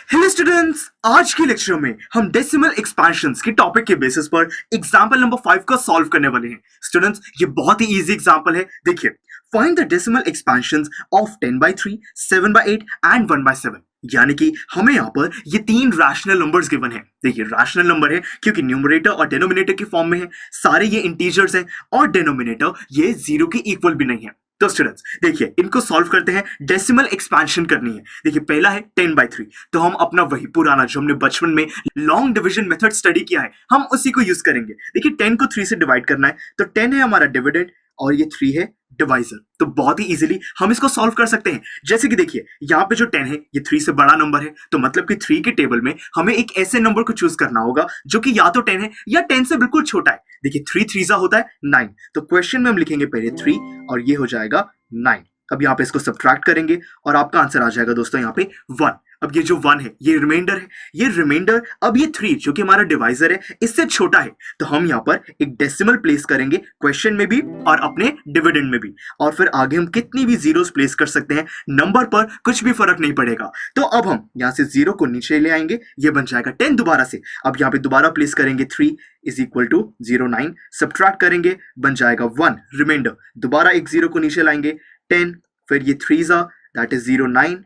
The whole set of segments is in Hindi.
हेलो स्टूडेंट्स, आज के लेक्चर में हम डेसिमल एक्सपेंशंस के टॉपिक के बेसिस पर एग्जांपल नंबर 5 का सॉल्व करने वाले हैं। स्टूडेंट्स, ये बहुत ही इजी एग्जांपल है। देखिए, find the decimal expansions of 10/3, 7/8 and 1/7। यानी कि हमें यहाँ पर ये तीन रैशनल नंबर्स गिवन है। देखिए, रैशनल नंबर है क्योंकि न्यूमरेटर और डिनोमिनेटर की फॉर्म में है, सारे ये इंटीजर्स हैं और डिनोमिनेटर ये जीरो के इक्वल भी नहीं है। तो स्टूडेंट्स देखिए, इनको सॉल्व करते हैं। डेसिमल एक्सपेंशन करनी है। देखिए, पहला है 10/3, तो हम अपना वही पुराना जो हमने बचपन में लॉन्ग डिवीजन मेथड स्टडी किया है, हम उसी को यूज करेंगे। देखिए, 10 को 3 से डिवाइड करना है, तो 10 है हमारा डिविडेंड और ये 3 है डिवाइजर। तो बहुत ही इजीली हम इसको सॉल्व कर सकते हैं। जैसे कि देखिए, यहाँ पे जो 10 है ये 3 से बड़ा नंबर है, तो मतलब कि 3 के टेबल में हमें एक ऐसे नंबर को चूज करना होगा जो कि या तो 10 है या 10 से बिल्कुल छोटा है। देखिए, 3 3 होता है 9, तो क्वेश्चन में हम लिखेंगे पहले 3 और ये हो जाएगा 9। अब यहाँ पे इसको सब्ट्रैक्ट करेंगे और आपका आंसर आ जाएगा दोस्तों यहाँ पे 1। अब ये जो 1 है ये रिमाइंडर है, ये रिमाइंडर। अब ये 3 जो कि हमारा डिवाइजर है इससे छोटा है, तो हम यहाँ पर एक डेसिमल प्लेस करेंगे क्वेश्चन में भी और अपने डिविडेंड में भी। और फिर आगे हम कितनी भी जीरोस प्लेस कर सकते हैं, नंबर पर कुछ भी फर्क नहीं पड़ेगा। तो अब हम यहाँ से 0 को नीचे ले आएंगे, ये बन जाएगा 10 दोबारा से। अब यहाँ पे दोबारा प्लेस करेंगे 3 इज इक्वल टू 09, सब्ट्रैक्ट करेंगे बन जाएगा 1 रिमाइंडर। दोबारा एक 0 को नीचे लाएंगे 10, फिर ये 3 दैट इज 09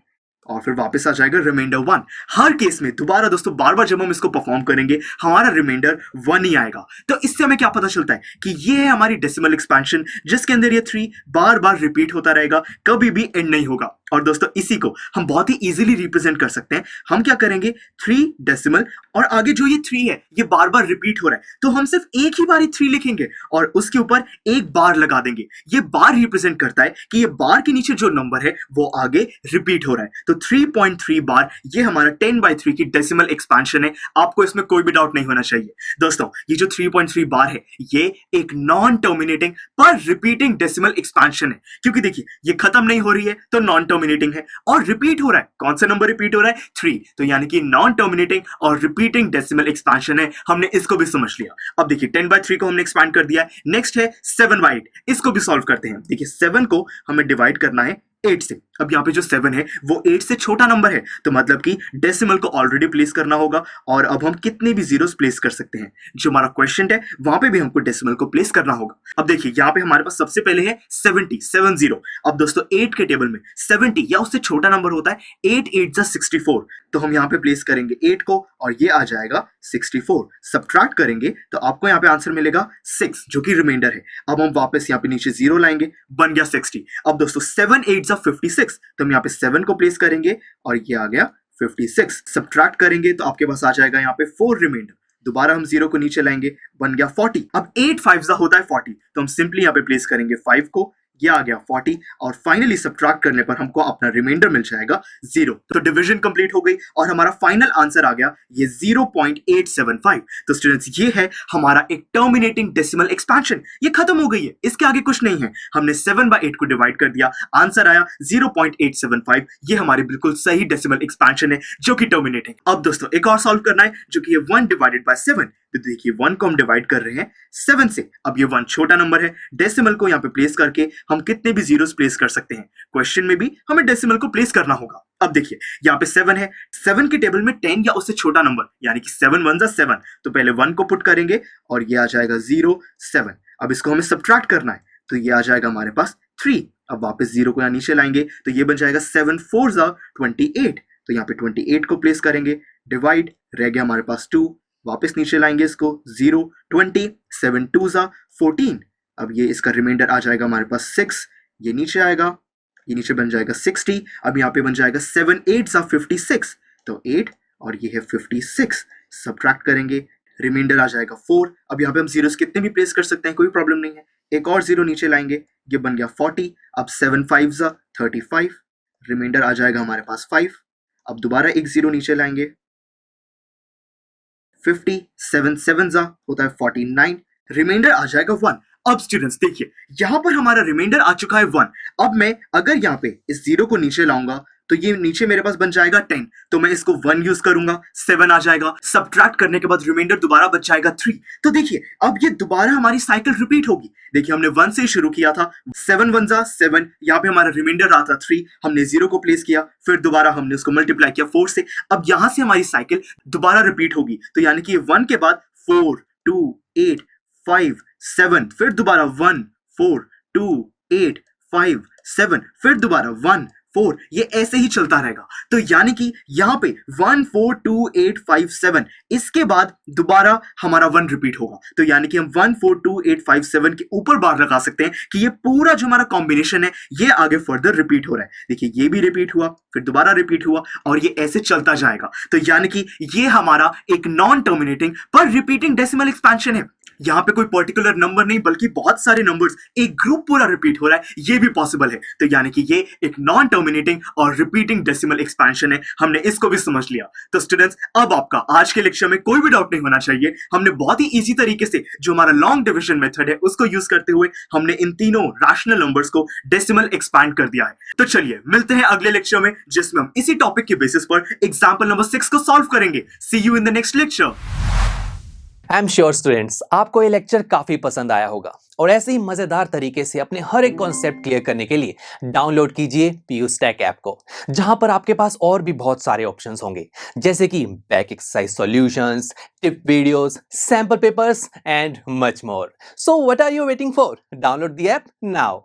और फिर वापस आ जाएगा रिमाइंडर 1। हर केस में दोबारा दोस्तों बार बार जब हम इसको परफॉर्म करेंगे हमारा रिमाइंडर 1 ही आएगा। तो इससे हमें क्या पता चलता है कि ये है हमारी डेसिमल एक्सपेंशन, जिसके अंदर ये 3 बार बार रिपीट होता रहेगा, कभी भी एंड नहीं होगा। और दोस्तों इसी को हम बहुत ही इजीली रिप्रेजेंट कर सकते हैं। हम क्या करेंगे, 3 डेसिमल और आगे जो ये 3 है ये बार बार रिपीट हो रहा है, तो हम सिर्फ एक ही बार 3 लिखेंगे और उसके ऊपर एक बार लगा देंगे। ये बार रिप्रेजेंट करता है कि ये बार के नीचे जो नंबर है वो आगे रिपीट हो रहा है। तो 3.3 बार ये हमारा 10/3 की डेसिमल एक्सपेंशन है। आपको इसमें कोई भी डाउट नहीं होना चाहिए। दोस्तों ये जो 3.3 बार है ये एक नॉन टर्मिनेटिंग पर रिपीटिंग डेसिमल एक्सपेंशन है, क्योंकि देखिए ये खत्म नहीं हो रही है तो नॉन टर्मिनेटिंग है और रिपीट हो रहा है। कौन सा नंबर रिपीट हो रहा है, 3, तो यानी कि नॉन टर्मिनेटिंग और रिपीटिंग डेसिमल एक्सपेंशन है। हमने इसको भी समझ लिया। अब देखिए 10/3 को हमने एक्सपैंड कर दिया है। नेक्स्ट है 7/8, इसको भी सॉल्व करते हैं। देखिए 7 को हमें डिवाइड करना है 8 से। अब यहाँ पे जो 7 है वो 8 से छोटा नंबर है, तो मतलब कि डेसिमल को ऑलरेडी प्लेस करना होगा और अब हम कितने भी जीरोस प्लेस कर सकते हैं। जो हमारा क्वेश्चन है वहां पे भी हमको डेसिमल को प्लेस करना होगा। अब देखिए यहाँ पे हमारे पास सबसे पहले है 70। अब दोस्तों 8 के टेबल में 70 या उससे छोटा नंबर होता है 8 8 64, तो हम यहाँ पे प्लेस करेंगे 8 को और ये आ जाएगा 64। सब्ट्रैक्ट करेंगे तो आपको यहाँ पे आंसर मिलेगा 6 जो कि रिमाइंडर है। अब हम वापस यहाँ पे नीचे 0 लाएंगे, बन गया 60। अब दोस्तों 7 8 56, तो हम यहाँ पे 7 को प्लेस करेंगे और ये आ गया 56। सब्ट्रैक्ट करेंगे तो आपके पास आ जाएगा यहाँ पे 4 रिमाइंडर। दोबारा हम 0 को नीचे लाएंगे, बन गया 40। अब 8 5 होता है 40, तो हम सिंपली यहाँ पे प्लेस करेंगे 5 को, ये आ गया 40 और फाइनली सब्ट्रैक्ट करने पर हमको अपना रिमाइंडर मिल जाएगा 0। तो डिवीजन कंप्लीट हो गई और हमारा फाइनल आंसर आ गया ये 0.875। तो स्टूडेंट्स ये है हमारा एक टर्मिनेटिंग डेसिमल एक्सपेंशन। ये खत्म हो गई है, इसके आगे कुछ नहीं है। हमने 7/8 को डिवाइड कर दिया, आंसर आया 0.875। ये हमारी बिल्कुल सही डेसिमल एक्सपेंशन है जो कि टर्मिनेटिंग। अब दोस्तों एक और सॉल्व करना है जो कि 1 डिवाइडेड बाय 7। तो देखिए 1 को हम डिवाइड कर रहे हैं 7 से। अब ये 1 छोटा नंबर है, डेसिमल को यहाँ पे प्लेस करके हम कितने भी जीरोस प्लेस कर सकते हैं। क्वेश्चन में भी हमें डेसिमल को प्लेस करना होगा। अब देखिए यहाँ पे 7 है, 7 के टेबल में 10 या उससे छोटा नंबर यानी कि 7 1 7, तो पहले 1 को पुट करेंगे और ये आ जाएगा 0 7। अब इसको हमें सब्ट्रैक्ट करना है, तो ये आ जाएगा हमारे पास 3। अब वापस 0 को यहाँ नीचे लाएंगे तो ये बन जाएगा 7 4 28, तो यहाँ पे 28 को प्लेस करेंगे, डिवाइड, रह गया हमारे पास 2, वापस नीचे लाएंगे इसको 0 20, 7 2 14। अब ये इसका रिमाइंडर आ जाएगा हमारे पास 6, ये नीचे आएगा, ये नीचे बन जाएगा 60। अब यहाँ पे बन जाएगा 7 8 56, तो 8 और ये है 56। सब्ट्रैक्ट करेंगे, रिमाइंडर आ जाएगा 4। अब यहाँ पे हम जीरोस कितने भी प्लेस कर सकते हैं, कोई प्रॉब्लम नहीं है। एक और 0 नीचे लाएंगे, ये बन गया 40। अब 7 5 35, रिमाइंडर आ जाएगा हमारे पास 5। अब दोबारा एक 0 नीचे लाएंगे, 50 7 7 होता है 49, रिमाइंडर आ जाएगा 1। अब स्टूडेंट्स देखिए यहां पर हमारा रिमाइंडर आ चुका है 1। अब मैं अगर यहाँ पे इस 0 को नीचे लाऊंगा तो ये नीचे मेरे पास बन जाएगा 10, तो मैं इसको 1 यूज करूंगा, 7 आ जाएगा, सब्ट्रैक्ट करने के बाद रिमाइंडर दोबारा बच जाएगा 3। तो देखिए अब ये दोबारा हमारी साइकिल रिपीट होगी। देखिए हमने 1 से शुरू किया था, 7 1 जा 7, यहाँ पे हमारा रिमाइंडर आता 3, हमने 0 को प्लेस किया, फिर दोबारा हमने उसको मल्टीप्लाई किया 4 से। अब यहां से हमारी साइकिल दोबारा रिपीट होगी, तो यानी कि 1 के बाद 4 2 8 5 7, फिर दोबारा 1 4 2 8 5 7, फिर दोबारा 1 4, ये ऐसे ही चलता रहेगा। तो यानी कि यहाँ पे 1 4 2 8 5 7, इसके बाद दोबारा हमारा 1 रिपीट होगा, तो यानी कि हम 1 4 2 8 5 7 के ऊपर बार लगा सकते हैं कि ये पूरा जो हमारा कॉम्बिनेशन है ये आगे फर्दर रिपीट हो रहा है। देखिए ये भी रिपीट हुआ, फिर दोबारा रिपीट हुआ, और ये ऐसे चलता जाएगा। तो यानी कि ये हमारा एक नॉन टर्मिनेटिंग पर रिपीटिंग डेसिमल एक्सपेंशन है। यहाँ पे कोई पर्टिकुलर नंबर नहीं बल्कि बहुत सारे नंबर्स, एक ग्रुप पूरा रिपीट हो रहा है, ये भी पॉसिबल है। तो यानी कि ये एक नॉन टर्मिनेटिंग और रिपीटिंग डेसिमल एक्सपेंशन है, हमने इसको भी समझ लिया। तो स्टूडेंट्स अब आपका आज के लेक्चर में कोई भी डाउट नहीं होना चाहिए। हमने बहुत ही इजी तरीके से जो हमारा लॉन्ग डिविजन मेथड है उसको यूज करते हुए हमने इन तीनों रैशनल नंबर्स को डेसिमल एक्सपैंड कर दिया है। तो चलिए मिलते हैं अगले लेक्चर में, जिसमें हम इसी टॉपिक के बेसिस पर एग्जाम्पल नंबर 6 को सॉल्व करेंगे। See you in the next lecture. I am sure students आपको ये लेक्चर काफी पसंद आया होगा, और ऐसे ही मजेदार तरीके से अपने हर एक कॉन्सेप्ट क्लियर करने के लिए डाउनलोड कीजिए PU Stack ऐप को, जहां पर आपके पास और भी बहुत सारे ऑप्शंस होंगे, जैसे कि back exercise solutions, tip videos, sample papers and much more. So what are you waiting for? Download the app now.